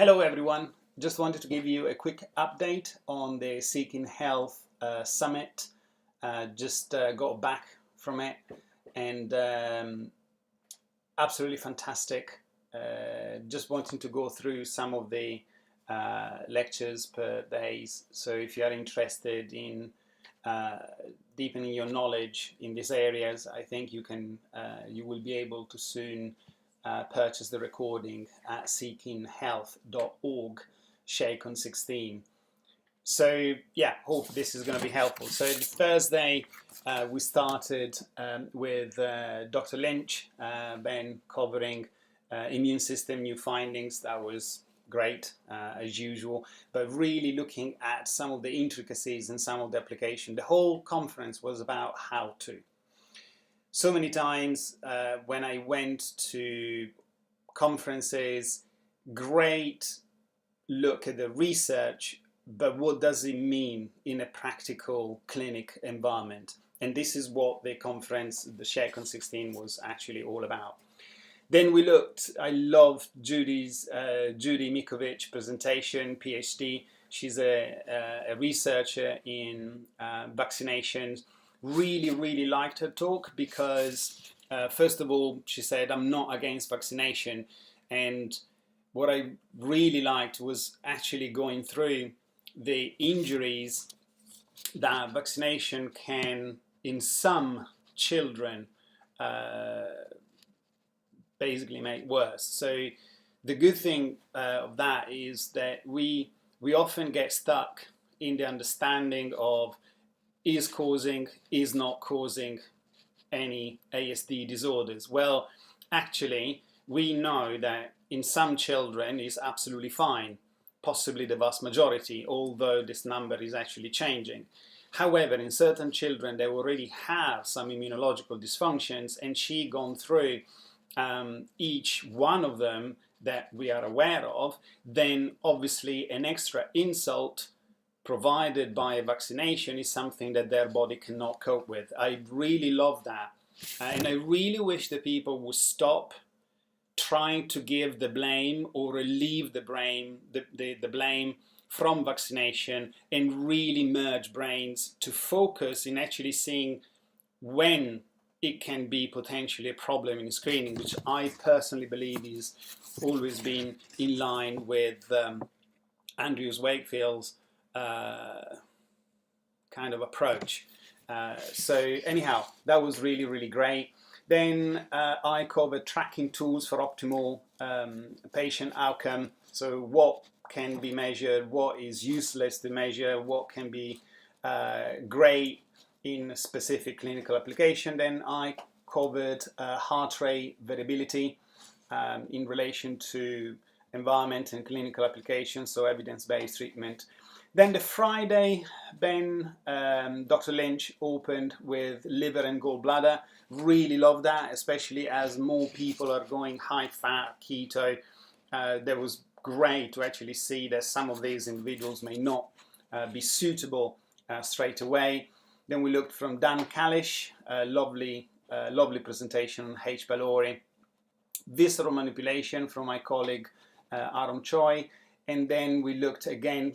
Hello everyone, just wanted to give you a quick update on the SHEICON Health Summit. Just got back from it and absolutely fantastic. Just wanting to go through some of the lectures per days. So if you are interested in deepening your knowledge in these areas, I think you will be able to soon purchase the recording at SHEICONhealth.org, SHEICON16. So yeah, hope this is going to be helpful. So Thursday we started with Dr. Lynch, Ben covering immune system new findings. That was great as usual, but really looking at some of the intricacies and some of the application. The whole conference was about how to. So many times when I went to conferences, great look at the research, but what does it mean in a practical clinic environment? And this is what the conference, the SHEICON16, was actually all about. Then we looked, I loved Judy Mikovic presentation, PhD. She's a researcher in vaccinations. Really liked her talk because first of all, she said, I'm not against vaccination. And what I really liked was actually going through the injuries that vaccination can, in some children, basically make worse. So the good thing of that is that we often get stuck in the understanding of is causing, is not causing any ASD disorders. Well, actually, we know that in some children is absolutely fine, possibly the vast majority, although this number is actually changing. However, in certain children, they already have some immunological dysfunctions, and she gone through each one of them that we are aware of. Then obviously an extra insult provided by a vaccination is something that their body cannot cope with. I really love that. And I really wish that people would stop trying to give the blame or relieve the blame from vaccination and really merge brains to focus in actually seeing when it can be potentially a problem in screening, which I personally believe is always been in line with Andrews Wakefield's kind of approach. So anyhow, that was really great. Then I covered tracking tools for optimal patient outcome. So what can be measured, what is useless to measure, what can be great in a specific clinical application. Then I covered heart rate variability in relation to environment and clinical applications, so evidence-based treatment. Then the Friday, Dr. Lynch opened with liver and gallbladder. Really love that, especially as more people are going high-fat, keto. That was great to actually see that some of these individuals may not be suitable straight away. Then we looked from Dan Kalish, lovely presentation on H. pylori. Visceral manipulation from my colleague Aram Choi. And then we looked again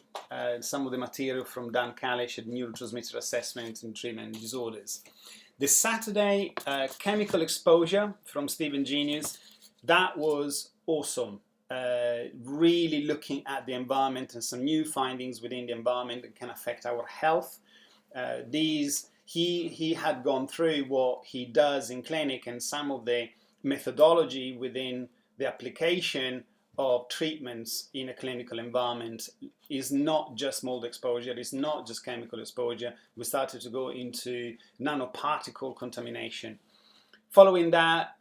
some of the material from Dan Kalish at neurotransmitter assessment and treatment disorders. The Saturday, chemical exposure from Stephen Genius. That was awesome. Really looking at the environment and some new findings within the environment that can affect our health. He had gone through what he does in clinic and some of the methodology within the application of treatments in a clinical environment is not just mold exposure, it's not just chemical exposure. We started to go into nanoparticle contamination. Following that,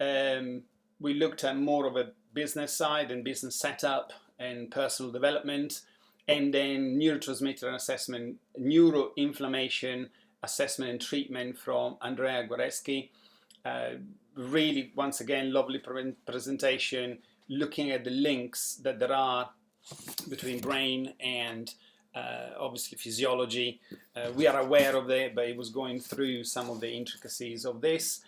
we looked at more of a business side and business setup and personal development, and then neurotransmitter assessment, neuroinflammation assessment and treatment from Andrea Goreski. Really, once again, lovely presentation, looking at the links that there are between brain and obviously physiology. We are aware of it, but it was going through some of the intricacies of this.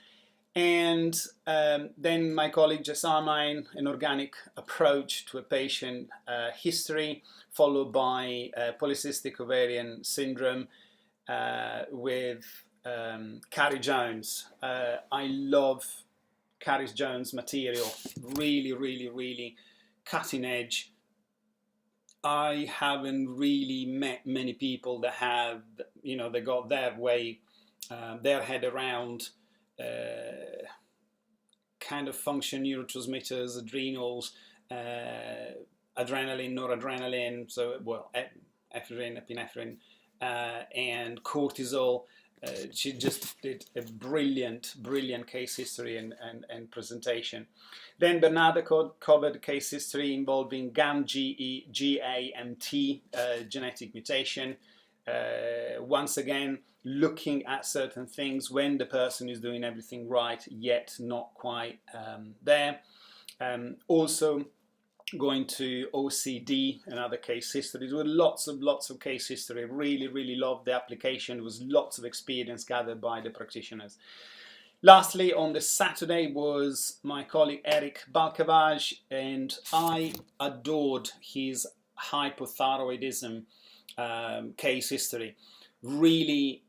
And then my colleague Jessamine, an organic approach to a patient history, followed by polycystic ovarian syndrome with Carrie Jones. I love Carrie Jones material, really, really, really cutting edge. I haven't really met many people that have, you know, they got their way, their head around kind of function neurotransmitters, adrenals, adrenaline, noradrenaline, so, well, ephedrine, epinephrine, and cortisol. She just did a brilliant case history and presentation. Then Bernarda covered case history involving GAMT genetic mutation. Once again, looking at certain things when the person is doing everything right, yet not quite there. Also going to OCD, another case history. There were lots of case history. Really loved the application. There was lots of experience gathered by the practitioners. Lastly, on the Saturday was my colleague Eric Balkavaj, and I adored his hypothyroidism case history. Really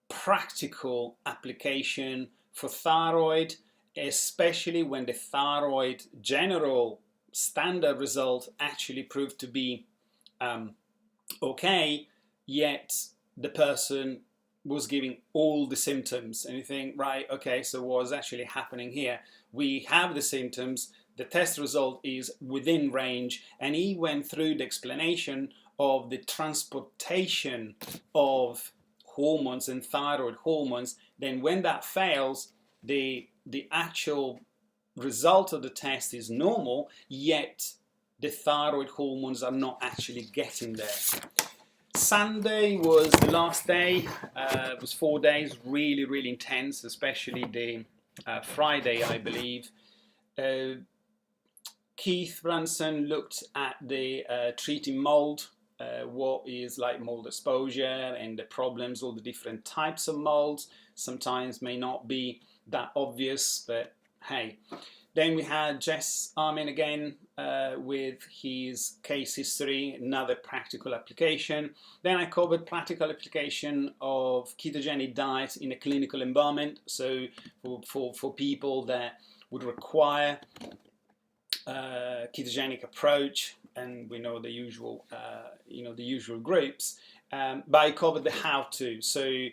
practical application for thyroid, especially when the thyroid general standard result actually proved to be okay, yet the person was giving all the symptoms, and you think, right, okay, so what's actually happening here? We have the symptoms, the test result is within range, and he went through the explanation of the transportation of hormones and thyroid hormones. Then when that fails, the actual result of the test is normal, yet the thyroid hormones are not actually getting there. Sunday was the last day. It was 4 days, really intense, especially the Friday, I believe. Keith Brunson looked at the treating mold, what is like mold exposure and the problems, all the different types of molds. Sometimes may not be that obvious, but hey. Then we had Jess Armin again with his case history, another practical application. Then I covered practical application of ketogenic diet in a clinical environment. So for people that would require ketogenic approach, and we know the usual, the usual groups. But I covered the how-to. So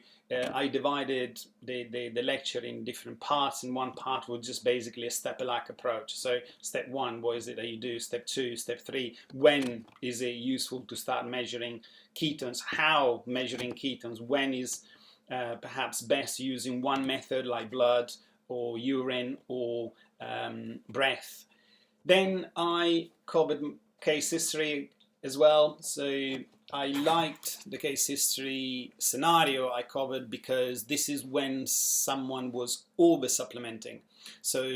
I divided the lecture in different parts, and one part was just basically a step-alike approach. So step 1, what is it that you do? Step 2, step 3, when is it useful to start measuring ketones? How measuring ketones? When is perhaps best using one method like blood or urine or breath? Then I covered case history as well. So I liked the case history scenario I covered because this is when someone was over supplementing. So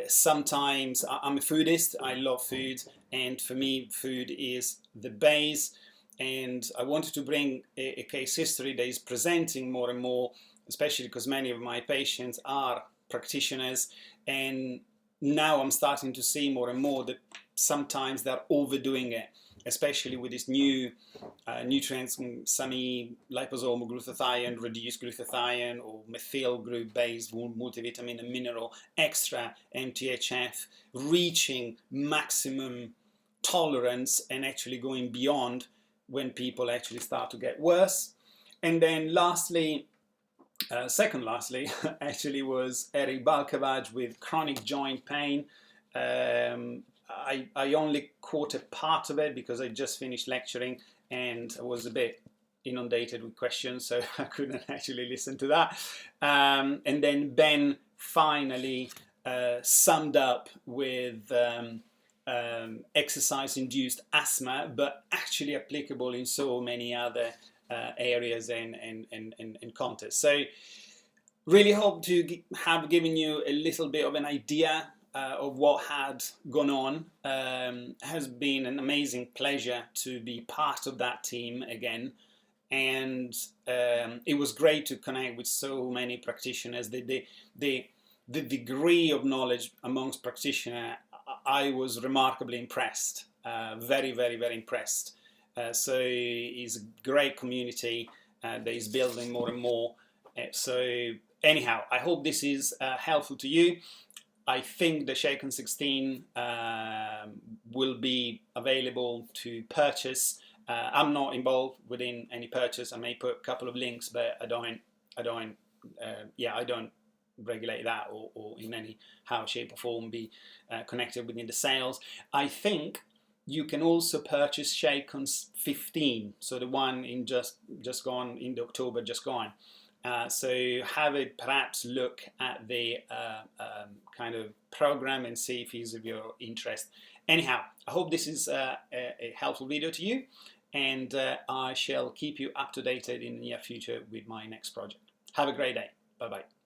sometimes I'm a foodist, I love food, and for me food is the base, and I wanted to bring a case history that is presenting more and more, especially because many of my patients are practitioners, and now I'm starting to see more and more that sometimes they're overdoing it, especially with these new nutrients, semi-liposomal glutathione, reduced glutathione, or methyl group-based multivitamin and mineral extra MTHF, reaching maximum tolerance and actually going beyond when people actually start to get worse. And then lastly, second lastly, actually was Eric Balkavaj with chronic joint pain. I only caught a part of it because I just finished lecturing and I was a bit inundated with questions, so I couldn't actually listen to that. And then Ben finally summed up with exercise-induced asthma, but actually applicable in so many other areas and contexts. So really hope to have given you a little bit of an idea of what had gone on. Has been an amazing pleasure to be part of that team again. and it was great to connect with so many practitioners. The degree of knowledge amongst practitioners, I was remarkably impressed, very, very, very impressed. So it's a great community that is building more and more. So anyhow, I hope this is helpful to you. I think the SHEICON16 will be available to purchase. I'm not involved within any purchase. I may put a couple of links, but I don't regulate that or in any how, shape, or form be connected within the sales. I think you can also purchase SHEICON15, so the one in just gone in the October just gone. So have a perhaps look at the kind of program and see if it's of your interest. Anyhow, I hope this is a helpful video to you, and I shall keep you up to date in the near future with my next project. Have a great day. Bye bye.